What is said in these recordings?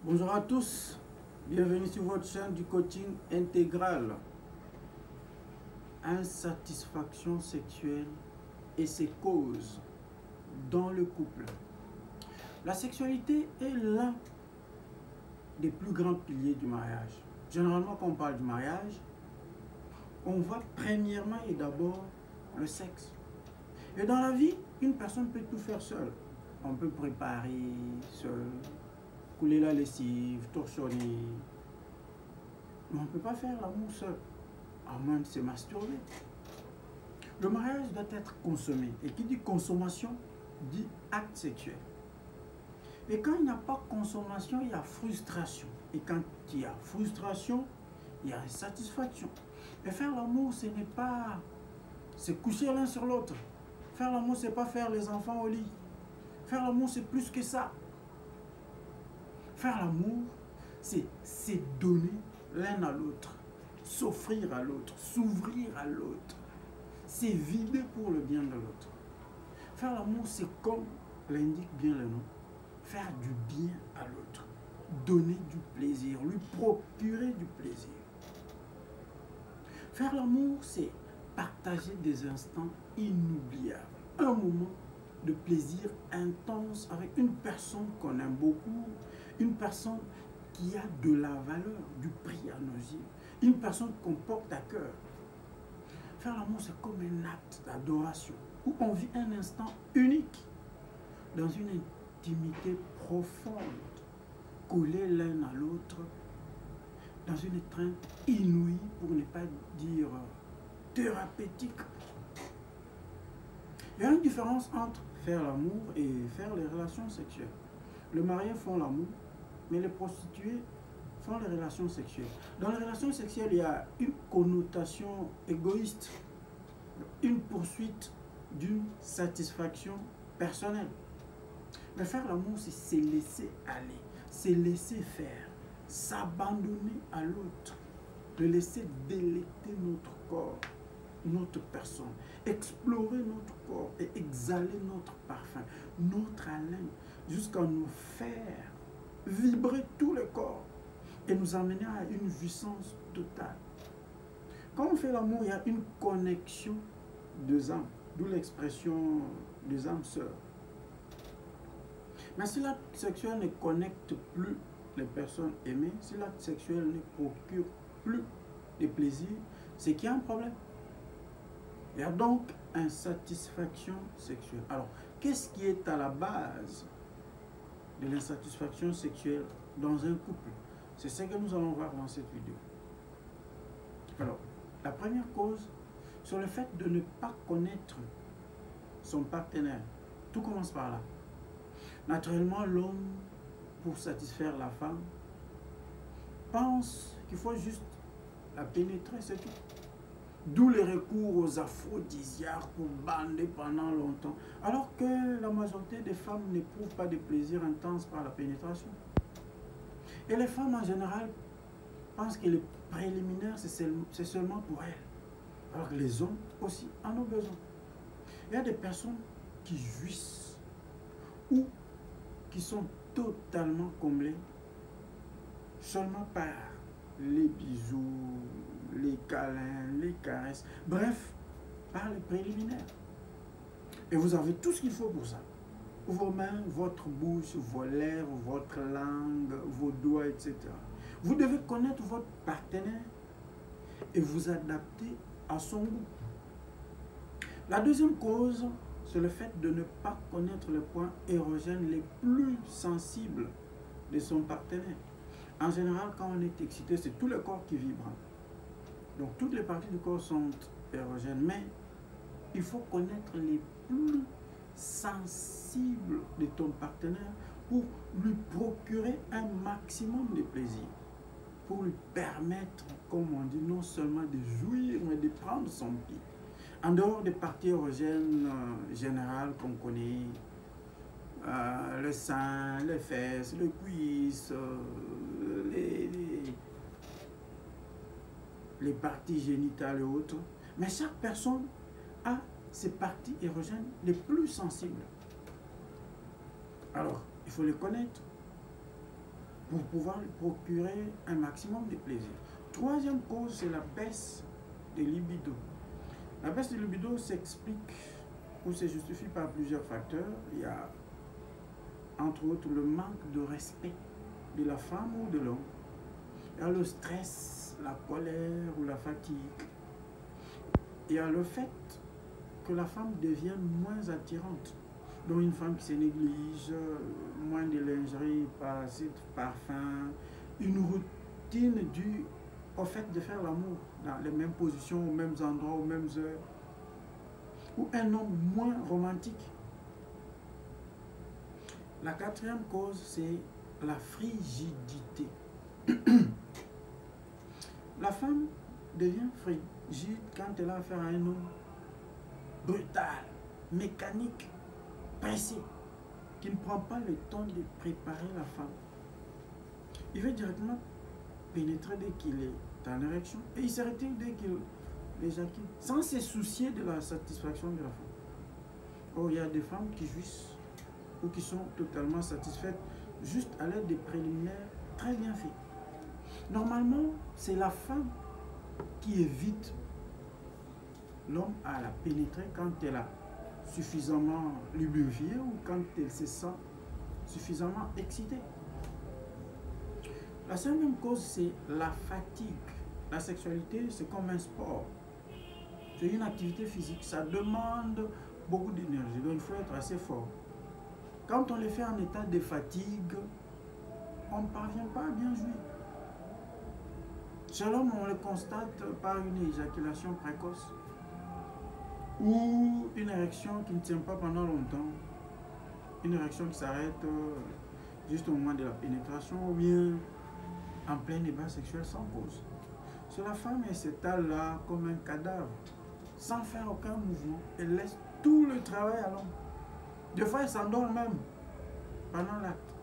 Bonjour à tous, bienvenue sur votre chaîne du coaching intégral. Insatisfaction sexuelle et ses causes dans le couple. La sexualité est l'un des plus grands piliers du mariage. Généralement, quand on parle du mariage, on voit premièrement et d'abord le sexe. Et dans la vie, une personne peut tout faire seule. On peut préparer seul, couler la lessive, torchonner. Mais on ne peut pas faire l'amour seul, à moins de se masturber. Le mariage doit être consommé. Et qui dit consommation, dit acte sexuel. Et quand il n'y a pas de consommation, il y a frustration. Et quand il y a frustration, il y a insatisfaction. Et faire l'amour, ce n'est pas se coucher l'un sur l'autre. Faire l'amour, ce n'est pas faire les enfants au lit. Faire l'amour, c'est plus que ça. Faire l'amour, c'est se donner l'un à l'autre, s'offrir à l'autre, s'ouvrir à l'autre, c'est vider pour le bien de l'autre. Faire l'amour, c'est comme l'indique bien le nom, faire du bien à l'autre, donner du plaisir, lui procurer du plaisir. Faire l'amour, c'est partager des instants inoubliables, un moment de plaisir intense avec une personne qu'on aime beaucoup, une personne qui a de la valeur, du prix à nos yeux, une personne qu'on porte à cœur. Faire l'amour, c'est comme un acte d'adoration où on vit un instant unique dans une intimité profonde, collés l'un à l'autre, dans une étreinte inouïe, pour ne pas dire thérapeutique. Il y a une différence entre faire l'amour et faire les relations sexuelles. Les mariés font l'amour, mais les prostituées font les relations sexuelles. Dans les relations sexuelles, il y a une connotation égoïste, une poursuite d'une satisfaction personnelle. Mais faire l'amour, c'est se laisser aller, se laisser faire, s'abandonner à l'autre, le laisser délecter notre corps, notre personne, explorer notre corps et exhaler notre parfum, notre haleine, jusqu'à nous faire vibrer tout le corps et nous amener à une jouissance totale. Quand on fait l'amour, il y a une connexion des âmes, d'où l'expression des âmes sœurs. Mais si l'acte sexuel ne connecte plus les personnes aimées, si l'acte sexuel ne procure plus de plaisir, c'est qu'il y a un problème. Il y a donc insatisfaction sexuelle. Alors, qu'est-ce qui est à la base de l'insatisfaction sexuelle dans un couple? C'est ce que nous allons voir dans cette vidéo. Alors, la première cause, c'est le fait de ne pas connaître son partenaire. Tout commence par là. Naturellement, l'homme, pour satisfaire la femme, pense qu'il faut juste la pénétrer, c'est tout. D'où les recours aux aphrodisiaques pour bander pendant longtemps. Alors que la majorité des femmes n'éprouvent pas de plaisir intense par la pénétration. Et les femmes en général pensent que le préliminaire c'est seulement pour elles. Alors que les hommes aussi en ont besoin. Il y a des personnes qui jouissent ou qui sont totalement comblées seulement par les bisous, les câlins, les caresses, bref, par les préliminaires. Et vous avez tout ce qu'il faut pour ça. Vos mains, votre bouche, vos lèvres, votre langue, vos doigts, etc. Vous devez connaître votre partenaire et vous adapter à son goût. La deuxième cause, c'est le fait de ne pas connaître les points érogènes les plus sensibles de son partenaire. En général, quand on est excité, c'est tout le corps qui vibre. Donc, toutes les parties du corps sont érogènes, mais il faut connaître les plus sensibles de ton partenaire pour lui procurer un maximum de plaisir, pour lui permettre, comme on dit, non seulement de jouir, mais de prendre son pied. En dehors des parties érogènes générales qu'on connaît, le sein, les fesses, les cuisses, les parties génitales et autres. Mais chaque personne a ses parties érogènes les plus sensibles. Alors, il faut les connaître pour pouvoir lui procurer un maximum de plaisir. Troisième cause, c'est la baisse de libido. La baisse de libido s'explique ou se justifie par plusieurs facteurs. Il y a entre autres le manque de respect de la femme ou de l'homme. Il y a le stress, la colère ou la fatigue. Il y a le fait que la femme devient moins attirante. Donc une femme qui se néglige, moins de lingerie, pas assez de parfum, une routine due au fait de faire l'amour dans les mêmes positions, aux mêmes endroits, aux mêmes heures, ou un homme moins romantique. La quatrième cause, c'est la frigidité. La femme devient frigide quand elle a affaire à un homme brutal, mécanique, pressé, qui ne prend pas le temps de préparer la femme. Il veut directement pénétrer dès qu'il est en érection et il se retire dès qu'il éjacule, sans se soucier de la satisfaction de la femme. Or, il y a des femmes qui jouissent ou qui sont totalement satisfaites juste à l'aide des préliminaires très bien faits. Normalement, c'est la femme qui évite l'homme à la pénétrer quand elle a suffisamment lubrifié ou quand elle se sent suffisamment excitée. La cinquième cause, c'est la fatigue. La sexualité, c'est comme un sport. C'est une activité physique. Ça demande beaucoup d'énergie. Donc, il faut être assez fort. Quand on les fait en état de fatigue, on ne parvient pas à bien jouir. Chez l'homme, on le constate par une éjaculation précoce ou une érection qui ne tient pas pendant longtemps. Une érection qui s'arrête juste au moment de la pénétration ou bien en plein débat sexuel sans cause. Sur la femme, elle s'étale là comme un cadavre, sans faire aucun mouvement. Elle laisse tout le travail à l'homme. Des fois, elle s'endort même pendant l'acte.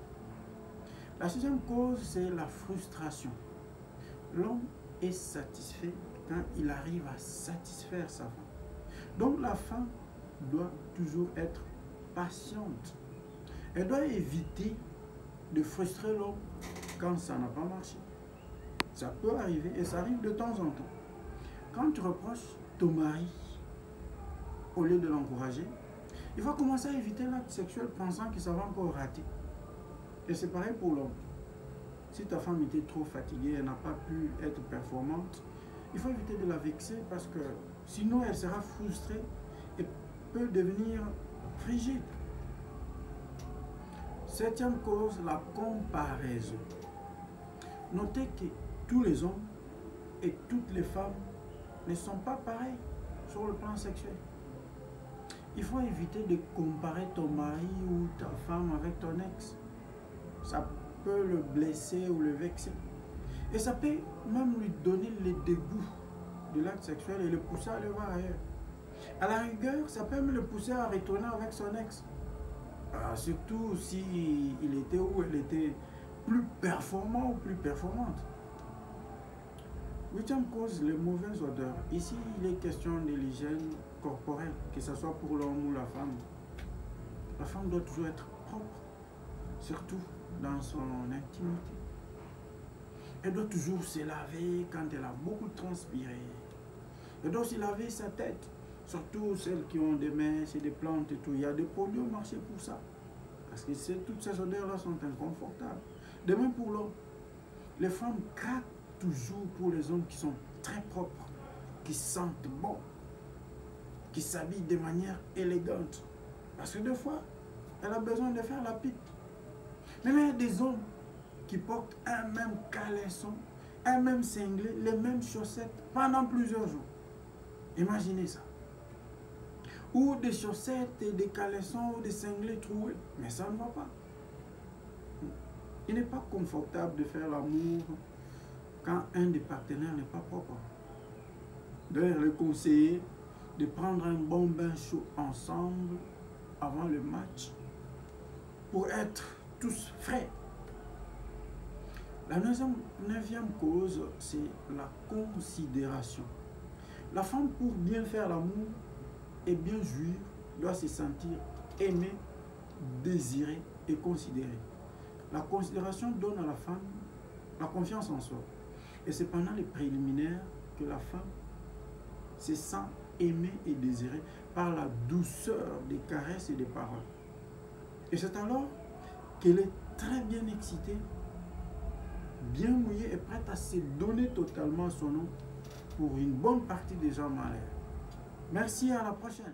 La sixième cause, c'est la frustration. L'homme est satisfait quand il arrive à satisfaire sa femme. Donc la femme doit toujours être patiente. Elle doit éviter de frustrer l'homme quand ça n'a pas marché. Ça peut arriver et ça arrive de temps en temps. Quand tu reproches ton mari, au lieu de l'encourager, il va commencer à éviter l'acte sexuel pensant que ça va encore rater. Et c'est pareil pour l'homme. Si ta femme était trop fatiguée, elle n'a pas pu être performante, il faut éviter de la vexer parce que sinon elle sera frustrée et peut devenir frigide. Septième cause, la comparaison. Notez que tous les hommes et toutes les femmes ne sont pas pareils sur le plan sexuel. Il faut éviter de comparer ton mari ou ta femme avec ton ex. Ça peut le blesser ou le vexer. Et ça peut même lui donner le dégoût de l'acte sexuel et le pousser à aller voir ailleurs. À la rigueur, ça peut même le pousser à retourner avec son ex. Surtout si il était ou elle était plus performant ou plus performante. Huitième cause, les mauvaises odeurs. Ici, il est question de l'hygiène corporelle, que ce soit pour l'homme ou la femme. La femme doit toujours être propre, surtout dans son intimité. Elle doit toujours se laver quand elle a beaucoup transpiré. Elle doit aussi laver sa tête, surtout celles qui ont des messes et des plantes et tout. Il y a des produits au marché pour ça. Parce que toutes ces odeurs-là sont inconfortables. De même pour l'homme. Les femmes craquent toujours pour les hommes qui sont très propres, qui sentent bon, qui s'habillent de manière élégante. Parce que des fois, elle a besoin de faire la pipe. Mais il y a des hommes qui portent un même caleçon, un même cinglet, les mêmes chaussettes pendant plusieurs jours. Imaginez ça. Ou des chaussettes et des caleçons ou des cinglés troués. Mais ça ne va pas. Il n'est pas confortable de faire l'amour quand un des partenaires n'est pas propre. D'ailleurs, le conseiller de prendre un bon bain chaud ensemble avant le match pour être tous frais. La neuvième cause, c'est la considération. La femme, pour bien faire l'amour et bien jouir, doit se sentir aimée, désirée et considérée. La considération donne à la femme la confiance en soi. Et c'est pendant les préliminaires que la femme se sent aimée et désirée par la douceur des caresses et des paroles. Et c'est alors qu'elle est très bien excitée, bien mouillée et prête à se donner totalement à son homme pour une bonne partie des gens malades. Merci, à la prochaine.